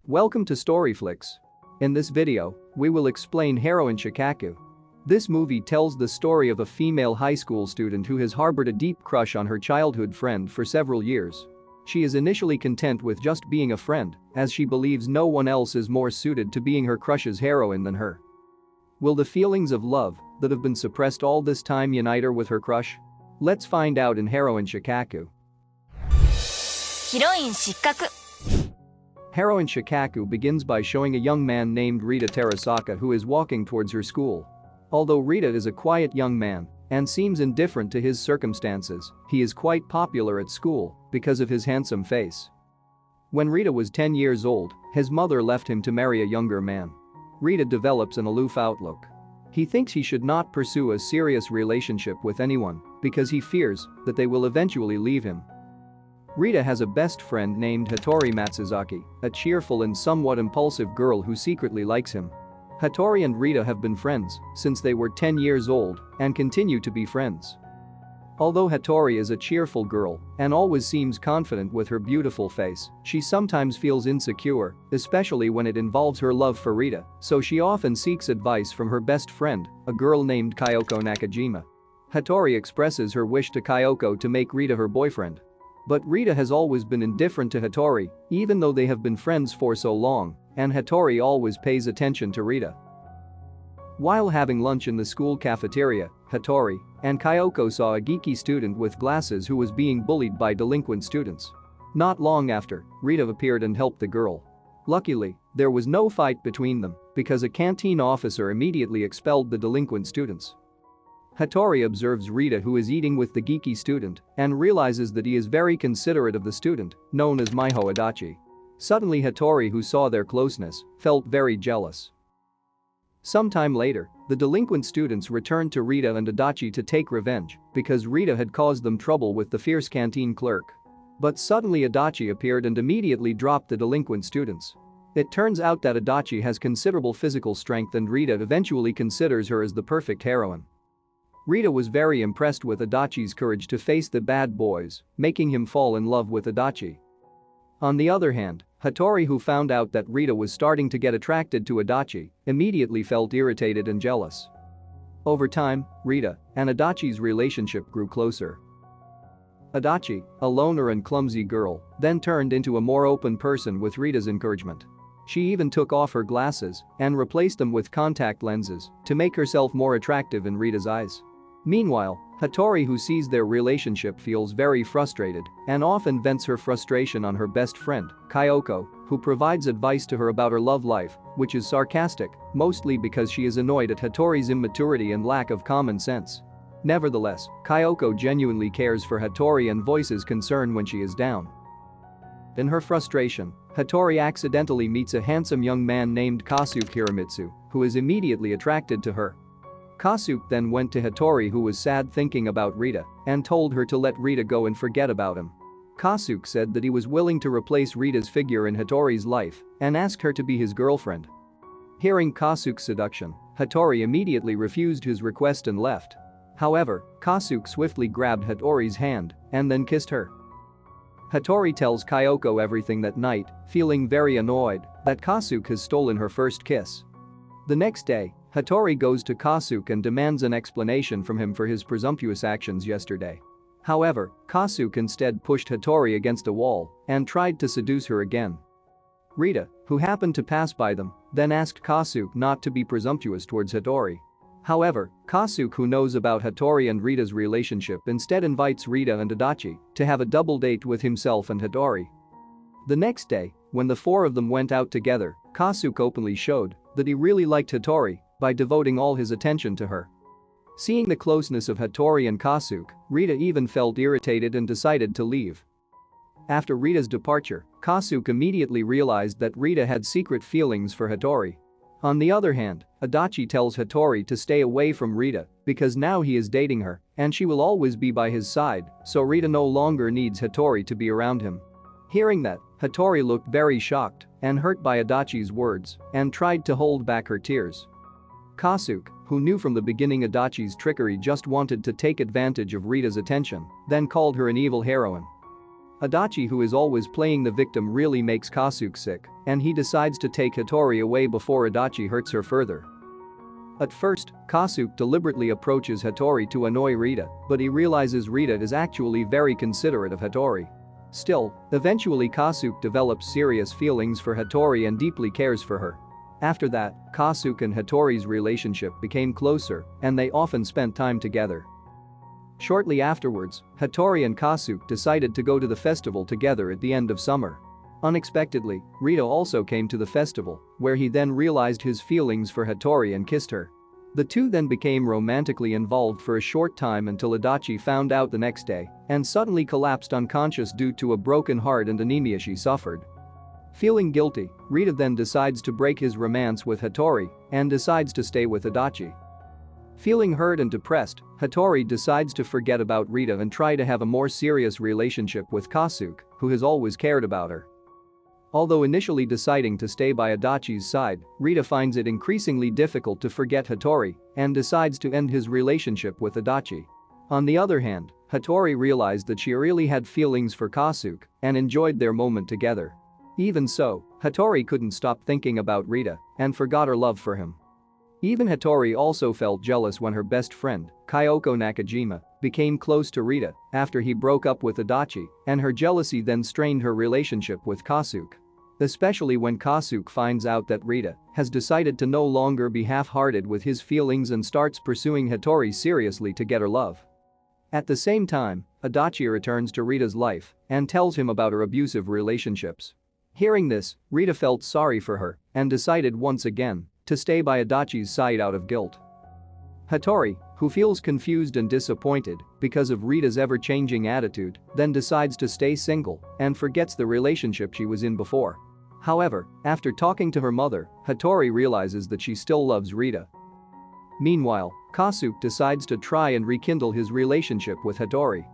Welcome to Storyflix. In this video, we will explain Heroine Shikkaku. This movie tells the story of a female high school student who has harbored a deep crush on her childhood friend for several years. She is initially content with just being a friend, as she believes no one else is more suited to being her crush's heroine than her. Will the feelings of love that have been suppressed all this time unite her with her crush? Let's find out in Heroine Shikkaku. Heroine Shikkaku. Heroine Shikkaku begins by showing a young man named Rita Terasaka who is walking towards her school. Although Rita is a quiet young man and seems indifferent to his circumstances, he is quite popular at school because of his handsome face. When Rita was 10 years old, his mother left him to marry a younger man. Rita develops an aloof outlook. He thinks he should not pursue a serious relationship with anyone because he fears that they will eventually leave him. Rita has a best friend named Hattori Matsuzaki, a cheerful and somewhat impulsive girl who secretly likes him. Hattori and Rita have been friends since they were 10 years old and continue to be friends. Although Hattori is a cheerful girl and always seems confident with her beautiful face, she sometimes feels insecure, especially when it involves her love for Rita, so she often seeks advice from her best friend, a girl named Kyoko Nakajima. Hattori expresses her wish to Kyoko to make Rita her boyfriend. But Rita has always been indifferent to Hattori, even though they have been friends for so long, and Hattori always pays attention to Rita. While having lunch in the school cafeteria, Hattori and Kyoko saw a geeky student with glasses who was being bullied by delinquent students. Not long after, Rita appeared and helped the girl. Luckily, there was no fight between them because a canteen officer immediately expelled the delinquent students. Hattori observes Rita who is eating with the geeky student and realizes that he is very considerate of the student, known as Maiho Adachi. Suddenly Hattori, who saw their closeness, felt very jealous. Sometime later, the delinquent students returned to Rita and Adachi to take revenge because Rita had caused them trouble with the fierce canteen clerk. But suddenly Adachi appeared and immediately dropped the delinquent students. It turns out that Adachi has considerable physical strength and Rita eventually considers her as the perfect heroine. Rita was very impressed with Adachi's courage to face the bad boys, making him fall in love with Adachi. On the other hand, Hattori, who found out that Rita was starting to get attracted to Adachi, immediately felt irritated and jealous. Over time, Rita and Adachi's relationship grew closer. Adachi, a loner and clumsy girl, then turned into a more open person with Rita's encouragement. She even took off her glasses and replaced them with contact lenses to make herself more attractive in Rita's eyes. Meanwhile, Hattori, who sees their relationship, feels very frustrated and often vents her frustration on her best friend, Kyoko, who provides advice to her about her love life, which is sarcastic, mostly because she is annoyed at Hattori's immaturity and lack of common sense. Nevertheless, Kyoko genuinely cares for Hattori and voices concern when she is down. In her frustration, Hattori accidentally meets a handsome young man named Kasuke Hiramitsu, who is immediately attracted to her. Kasuke then went to Hattori, who was sad thinking about Rita, and told her to let Rita go and forget about him. Kasuke said that he was willing to replace Rita's figure in Hattori's life and asked her to be his girlfriend. Hearing Kasuke's seduction, Hattori immediately refused his request and left. However, Kasuke swiftly grabbed Hattori's hand and then kissed her. Hattori tells Kyoko everything that night, feeling very annoyed that Kasuke has stolen her first kiss. The next day, Hattori goes to Kasuke and demands an explanation from him for his presumptuous actions yesterday. However, Kasuke instead pushed Hattori against a wall and tried to seduce her again. Rita, who happened to pass by them, then asked Kasuke not to be presumptuous towards Hattori. However, Kasuke, who knows about Hattori and Rita's relationship, instead invites Rita and Adachi to have a double date with himself and Hattori. The next day, when the four of them went out together, Kasuke openly showed that he really liked Hattori by devoting all his attention to her. Seeing the closeness of Hattori and Kasuke, Rita even felt irritated and decided to leave. After Rita's departure, Kasuke immediately realized that Rita had secret feelings for Hattori. On the other hand, Adachi tells Hattori to stay away from Rita because now he is dating her and she will always be by his side, so Rita no longer needs Hattori to be around him. Hearing that, Hattori looked very shocked and hurt by Adachi's words and tried to hold back her tears. Kasuke, who knew from the beginning Adachi's trickery, just wanted to take advantage of Rita's attention, then called her an evil heroine. Adachi, who is always playing the victim, really makes Kasuke sick, and he decides to take Hattori away before Adachi hurts her further. At first, Kasuke deliberately approaches Hattori to annoy Rita, but he realizes Rita is actually very considerate of Hattori. Still, eventually Kasuke develops serious feelings for Hattori and deeply cares for her. After that, Kasuke and Hattori's relationship became closer, and they often spent time together. Shortly afterwards, Hattori and Kasuke decided to go to the festival together at the end of summer. Unexpectedly, Rita also came to the festival, where he then realized his feelings for Hattori and kissed her. The two then became romantically involved for a short time until Adachi found out the next day and suddenly collapsed unconscious due to a broken heart and anemia she suffered. Feeling guilty, Rita then decides to break his romance with Hattori and decides to stay with Adachi. Feeling hurt and depressed, Hattori decides to forget about Rita and try to have a more serious relationship with Kasuke, who has always cared about her. Although initially deciding to stay by Adachi's side, Rita finds it increasingly difficult to forget Hattori and decides to end his relationship with Adachi. On the other hand, Hattori realized that she really had feelings for Kasuke and enjoyed their moment together. Even so, Hattori couldn't stop thinking about Rita and forgot her love for him. Even Hattori also felt jealous when her best friend, Kyoko Nakajima, became close to Rita after he broke up with Adachi, and her jealousy then strained her relationship with Kasuke. Especially when Kasuke finds out that Rita has decided to no longer be half-hearted with his feelings and starts pursuing Hattori seriously to get her love. At the same time, Adachi returns to Rita's life and tells him about her abusive relationships. Hearing this, Rita felt sorry for her and decided once again to stay by Adachi's side out of guilt. Hattori, who feels confused and disappointed because of Rita's ever-changing attitude, then decides to stay single and forgets the relationship she was in before. However, after talking to her mother, Hattori realizes that she still loves Rita. Meanwhile, Kasuke decides to try and rekindle his relationship with Hattori.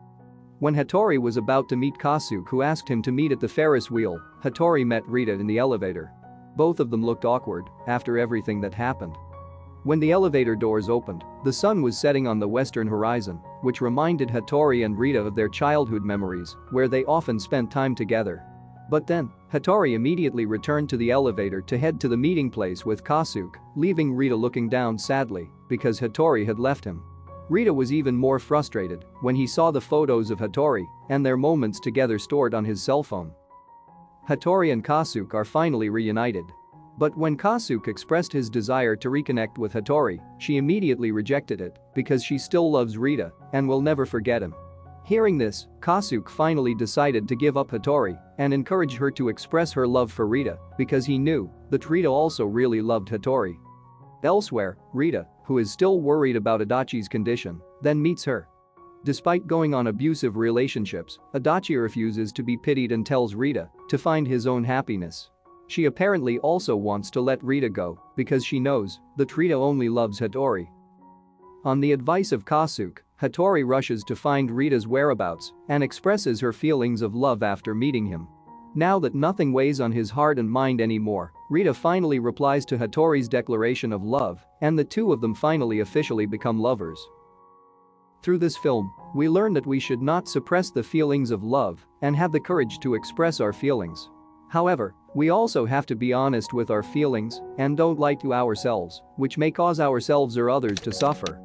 When Hattori was about to meet Kasuke, who asked him to meet at the Ferris wheel, Hattori met Rita in the elevator. Both of them looked awkward after everything that happened. When the elevator doors opened, the sun was setting on the western horizon, which reminded Hattori and Rita of their childhood memories, where they often spent time together. But then, Hattori immediately returned to the elevator to head to the meeting place with Kasuke, leaving Rita looking down sadly because Hattori had left him. Rita was even more frustrated when he saw the photos of Hattori and their moments together stored on his cell phone. Hattori and Kasuke are finally reunited. But when Kasuke expressed his desire to reconnect with Hattori, she immediately rejected it because she still loves Rita and will never forget him. Hearing this, Kasuke finally decided to give up Hattori and encourage her to express her love for Rita because he knew that Rita also really loved Hattori. Elsewhere, Rita, who is still worried about Adachi's condition, then meets her. Despite going on abusive relationships, Adachi refuses to be pitied and tells Rita to find his own happiness. She apparently also wants to let Rita go because she knows that Rita only loves Hattori. On the advice of Kasuke, Hattori rushes to find Rita's whereabouts and expresses her feelings of love after meeting him. Now that nothing weighs on his heart and mind anymore, Rita finally replies to Hattori's declaration of love, and the two of them finally officially become lovers. Through this film, we learn that we should not suppress the feelings of love and have the courage to express our feelings. However, we also have to be honest with our feelings and don't lie to ourselves, which may cause ourselves or others to suffer.